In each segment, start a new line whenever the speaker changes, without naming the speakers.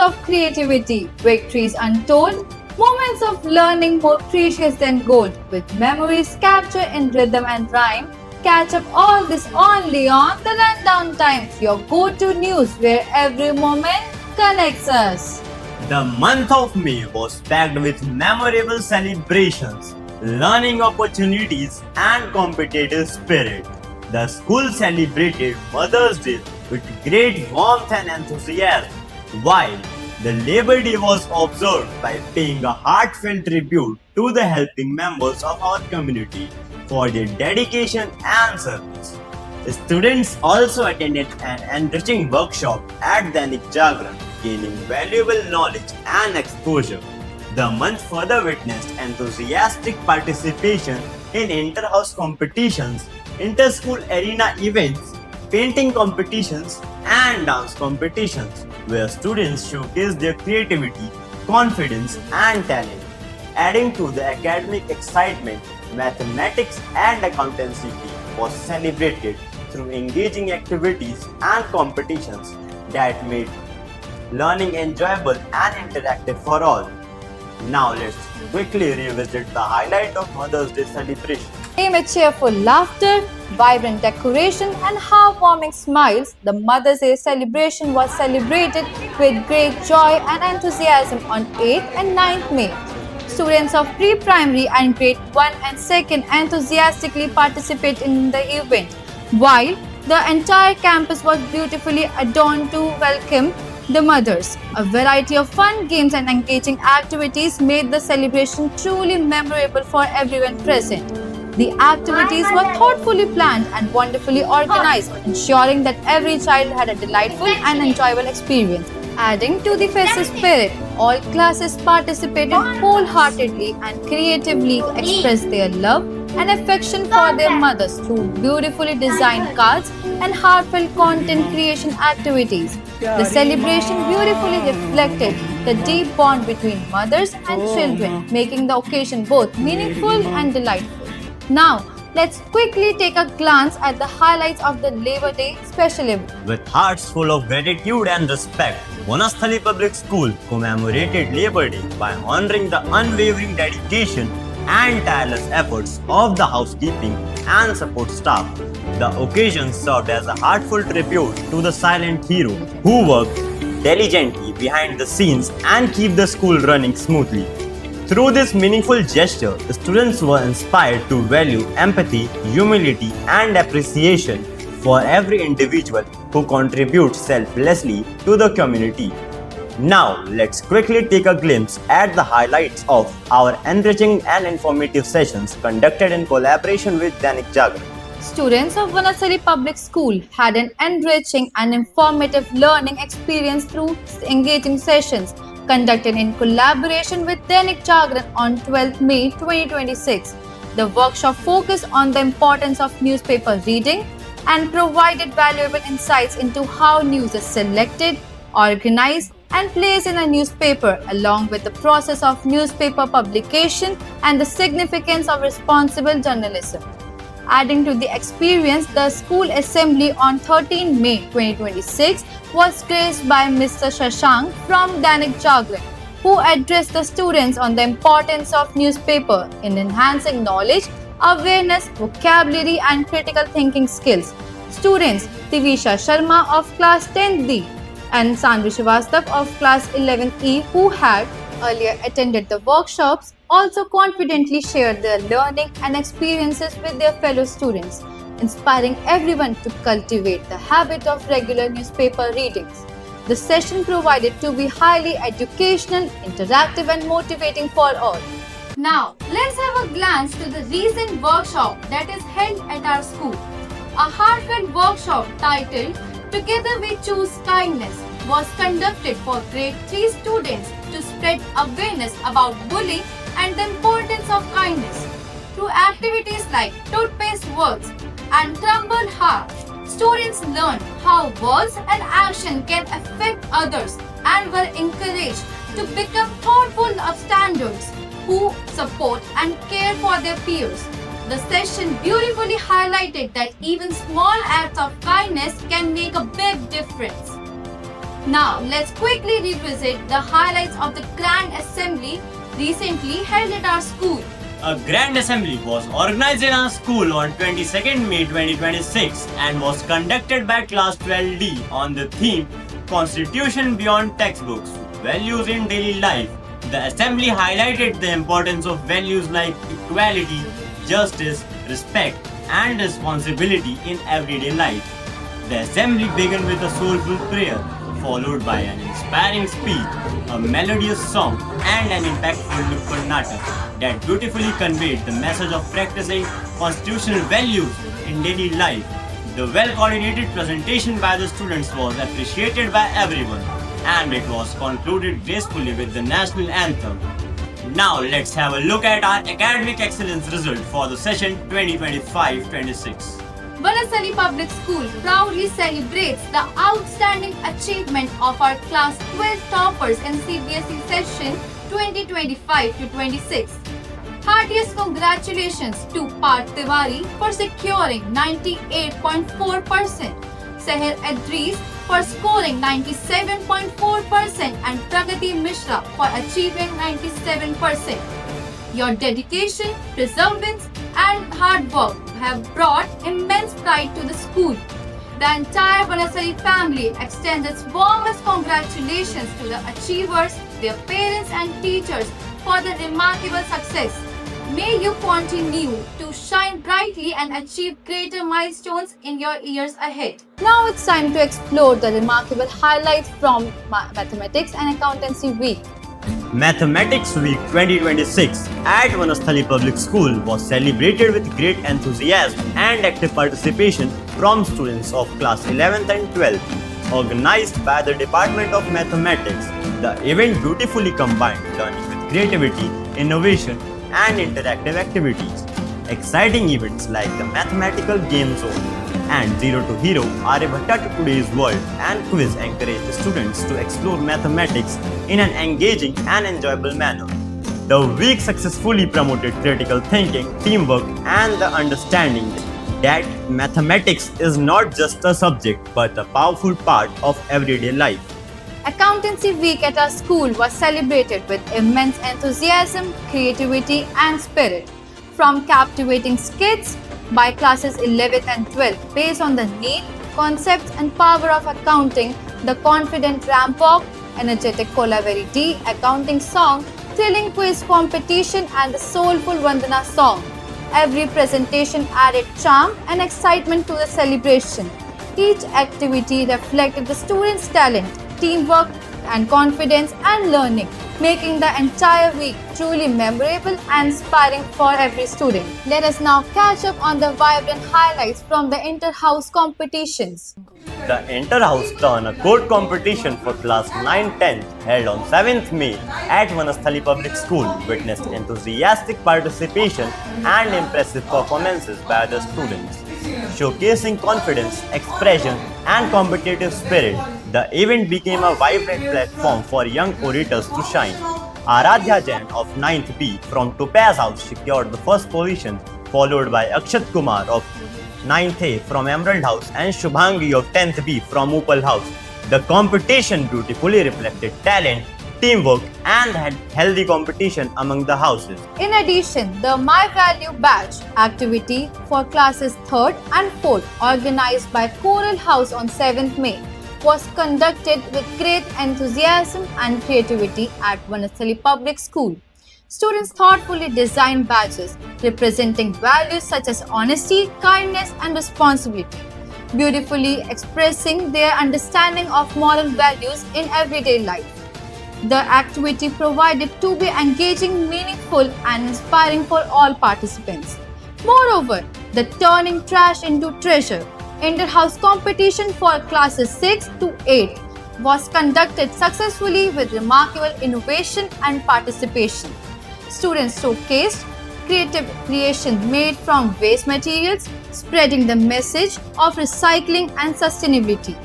of creativity, victories untold, moments of learning more precious than gold, with memories captured in rhythm and rhyme. Catch up all this only on the Rundown Times, your go-to news where every moment connects us.
The month of May was packed with memorable celebrations, learning opportunities, and competitive spirit. The school celebrated Mother's Day with great warmth and enthusiasm, while the Labor Day was observed by paying a heartfelt tribute to the helping members of our community for their dedication and service. Students also attended an enriching workshop at Dainik Jagran, gaining valuable knowledge and exposure. The month further witnessed enthusiastic participation in inter-house competitions, inter-school arena events, painting competitions, and dance competitions, where students showcased their creativity, confidence, and talent. Adding to the academic excitement, mathematics and accountancy week was celebrated through engaging activities and competitions that made learning enjoyable and interactive for all. Now let's quickly revisit the highlight of Mother's Day celebration.
With cheerful laughter, vibrant decoration, and heartwarming smiles, the Mother's Day celebration was celebrated with great joy and enthusiasm on 8th and 9th May. Students of pre-primary and grade 1 and 2nd enthusiastically participated in the event, while the entire campus was beautifully adorned to welcome the mothers. A variety of fun games and engaging activities made the celebration truly memorable for everyone present. The activities were thoughtfully planned and wonderfully organized, ensuring that every child had a delightful and enjoyable experience. Adding to the festive spirit, all classes participated wholeheartedly and creatively expressed their love and affection for their mothers through beautifully designed cards and heartfelt content creation activities. The celebration beautifully reflected the deep bond between mothers and children, making the occasion both meaningful and delightful. Now, let's quickly take a glance at the highlights of the Labor Day special event.
With hearts full of gratitude and respect, Bonasthali Public School commemorated Labor Day by honoring the unwavering dedication and tireless efforts of the housekeeping and support staff. The occasion served as a heartful tribute to the silent hero who worked diligently behind the scenes and keep the school running smoothly. Through this meaningful gesture, students were inspired to value empathy, humility, and appreciation for every individual who contributes selflessly to the community. Now, let's quickly take a glimpse at the highlights of our enriching and informative sessions conducted in collaboration with Dainik Jagran.
Students of Vanasari Public School had an enriching and informative learning experience through engaging sessions conducted in collaboration with Dainik Jagran on 12 May 2026. The workshop focused on the importance of newspaper reading and provided valuable insights into how news is selected, organized, and placed in a newspaper, along with the process of newspaper publication and the significance of responsible journalism. Adding to the experience, the school assembly on 13 May 2026 was graced by Mr. Shashank from Dainik Jagran, who addressed the students on the importance of newspaper in enhancing knowledge, awareness, vocabulary, and critical thinking skills. Students Divisha Sharma of class 10D and Sanvi Srivastav of class 11E, who had earlier attended the workshops, also confidently shared their learning and experiences with their fellow students, inspiring everyone to cultivate the habit of regular newspaper readings. The session provided to be highly educational, interactive, and motivating for all. Now, let's have a glance to the recent workshop that is held at our school. A heartfelt workshop titled Together We Choose Kindness was conducted for grade 3 students to spread awareness about bullying and the importance of kindness. Through activities like toothpaste words and crumble heart, students learned how words and action can affect others and were encouraged to become thoughtful upstanders who support and care for their peers. The session beautifully highlighted that even small acts of kindness can make a big difference. Now, let's quickly revisit the highlights of the Grand Assembly recently held at our school.
A grand assembly was organized in our school on 22nd May 2026 and was conducted by class 12D on the theme Constitution Beyond Textbooks, Values in Daily Life. The assembly highlighted the importance of values like equality, justice, respect, and responsibility in everyday life. The assembly began with a soulful prayer, followed by an inspiring speech, a melodious song, and an impactful Nukkad Natak that beautifully conveyed the message of practicing constitutional values in daily life. The well-coordinated presentation by the students was appreciated by everyone, and it was concluded gracefully with the national anthem. Now let's have a look at our academic excellence result for the session 2025-26.
Vanasali Public School proudly celebrates the outstanding achievement of our class 12 toppers in CBSE session 2025-26. Heartiest congratulations to Parth Tiwari for securing 98.4%, Seher Adris for scoring 97.4% and Pragati Mishra for achieving 97%. Your dedication, perseverance and hard work have brought immense pride to the school. The entire Vanasali family extends its warmest congratulations to the achievers, their parents and teachers for the remarkable success. May you continue to shine brightly and achieve greater milestones in your years ahead. Now it's time to explore the remarkable highlights from Mathematics and Accountancy Week.
Mathematics Week 2026 at Vanasthali Public School was celebrated with great enthusiasm and active participation from students of class 11th and 12th. Organized by the Department of Mathematics, the event beautifully combined learning with creativity, innovation, and interactive activities. Exciting events like the Mathematical Game Zone and Zero to Hero, Aryabhatta to Today's World, and quiz encourage the students to explore mathematics in an engaging and enjoyable manner. The week successfully promoted critical thinking, teamwork, and the understanding that mathematics is not just a subject but a powerful part of everyday life.
Accountancy Week at our school was celebrated with immense enthusiasm, creativity, and spirit. From captivating skits by classes 11th and 12th based on the need, concepts, and power of accounting, the confident ramp walk, energetic Kola Verity, accounting song, thrilling quiz competition, and the soulful Vandana song. Every presentation added charm and excitement to the celebration. Each activity reflected the students' talent, teamwork, and confidence and learning, making the entire week truly memorable and inspiring for every student. Let us now catch up on the vibrant highlights from the inter-house competitions.
The Inter-House Turn a Code competition for class 9-10 held on 7th May at Vanasthali Public School witnessed enthusiastic participation and impressive performances by the students. Showcasing confidence, expression, and competitive spirit, the event became a vibrant platform for young orators to shine. Aradhya Jain of 9th B from Topaz House secured the first position, followed by Akshat Kumar of 9th A from Emerald House and Shubhangi of 10th B from Opal House. The competition beautifully reflected talent, teamwork, and had healthy competition among the houses.
In addition, the My Value Badge activity for classes 3rd and 4th, organized by Coral House on 7th May, was conducted with great enthusiasm and creativity at Vanasthali Public School. Students thoughtfully designed badges representing values such as honesty, kindness, and responsibility, beautifully expressing their understanding of moral values in everyday life. The activity provided to be engaging, meaningful, and inspiring for all participants. Moreover, the Turning Trash into Treasure inter-house competition for classes 6 to 8 was conducted successfully with remarkable innovation and participation. Students showcased creative creation made from waste materials, spreading the message of recycling and sustainability.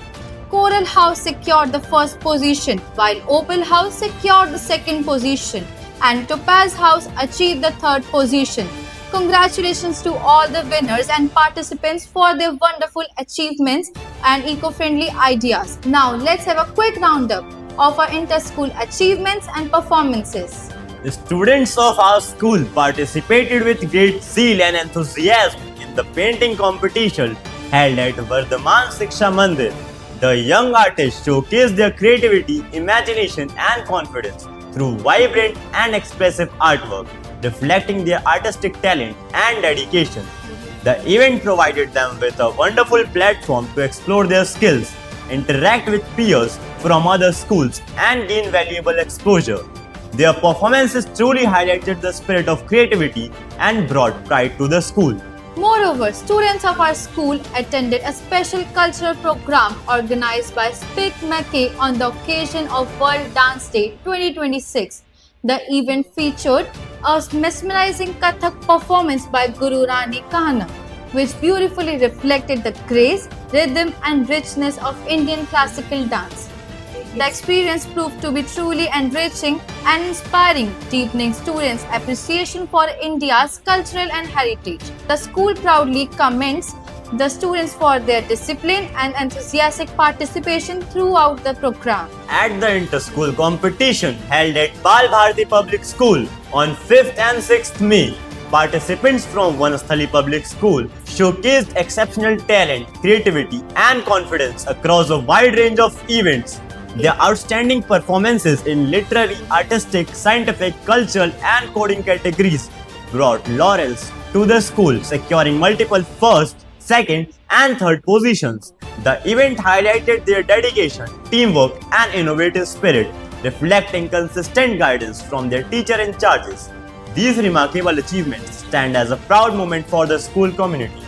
Coral House secured the first position, while Opal House secured the second position, and Topaz House achieved the third position. Congratulations to all the winners and participants for their wonderful achievements and eco-friendly ideas. Now let's have a quick roundup of our inter-school achievements and performances.
The students of our school participated with great zeal and enthusiasm in the painting competition held at Vardhaman Shiksha Mandir. The young artists showcased their creativity, imagination, and confidence through vibrant and expressive artwork, reflecting their artistic talent and dedication. The event provided them with a wonderful platform to explore their skills, interact with peers from other schools, and gain valuable exposure. Their performances truly highlighted the spirit of creativity and brought pride to the school.
Moreover, students of our school attended a special cultural program organized by Speak Mackay on the occasion of World Dance Day 2026. The event featured a mesmerizing Kathak performance by Guru Rani Kahana, which beautifully reflected the grace, rhythm, and richness of Indian classical dance. The experience proved to be truly enriching and inspiring, deepening students' appreciation for India's cultural and heritage. The school proudly commends the students for their discipline and enthusiastic participation throughout the program.
At the inter-school competition held at Bal Bharati Public School on 5th and 6th May, participants from Vanasthali Public School showcased exceptional talent, creativity, and confidence across a wide range of events. Their outstanding performances in literary, artistic, scientific, cultural, and coding categories brought laurels to the school, securing multiple first, second, and third positions. The event highlighted their dedication, teamwork, and innovative spirit, reflecting consistent guidance from their teacher in charges. These remarkable achievements stand as a proud moment for the school community.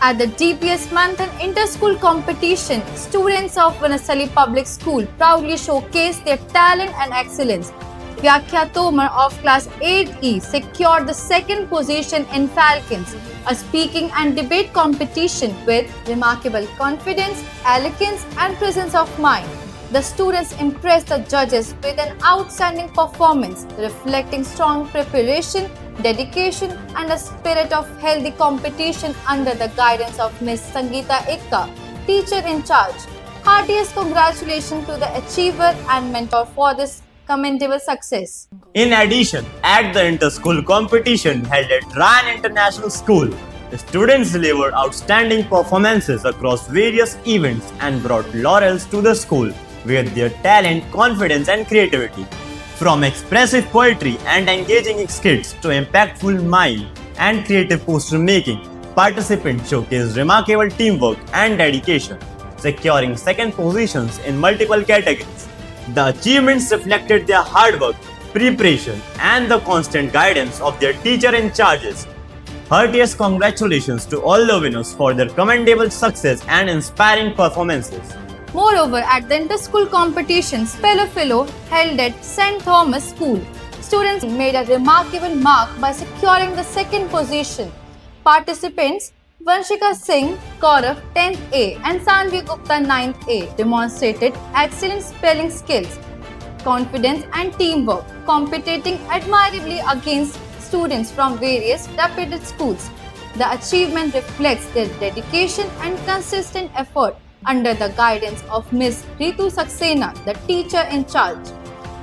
At the DPS Manthan Inter-School Competition, students of Vanasthali Public School proudly showcased their talent and excellence. Vyakhya Tomar of Class 8E secured the second position in Falcons, a speaking and debate competition with remarkable confidence, elegance, and presence of mind. The students impressed the judges with an outstanding performance, reflecting strong preparation, dedication, and a spirit of healthy competition under the guidance of Ms. Sangeeta Ikka, teacher in charge. Heartiest congratulations to the achiever and mentor for this commendable success.
In addition, at the inter-school competition held at Ryan International School, the students delivered outstanding performances across various events and brought laurels to the school with their talent, confidence, and creativity. From expressive poetry and engaging skits to impactful mime and creative poster making, participants showcased remarkable teamwork and dedication, securing second positions in multiple categories. The achievements reflected their hard work, preparation, and the constant guidance of their teacher in charges. Heartiest congratulations to all the winners for their commendable success and inspiring performances.
Moreover, at the inter-school competition Spello Fellow held at St. Thomas School, students made a remarkable mark by securing the second position. Participants Vanshika Singh, Gaurav 10th A and Sanvi Gupta 9th A demonstrated excellent spelling skills, confidence and teamwork, competing admirably against students from various reputed schools. The achievement reflects their dedication and consistent effort under the guidance of Ms. Ritu Saxena, the teacher in charge.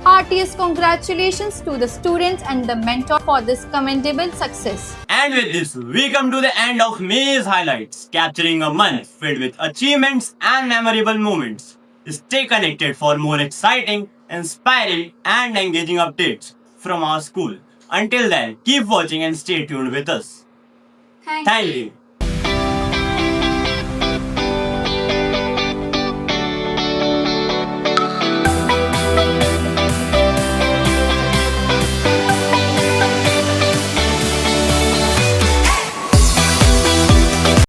Heartiest congratulations to the students and the mentor for this commendable success.
And with this, we come to the end of May's highlights, capturing a month filled with achievements and memorable moments. Stay connected for more exciting, inspiring, and engaging updates from our school. Until then, keep watching and stay tuned with us. Thank you.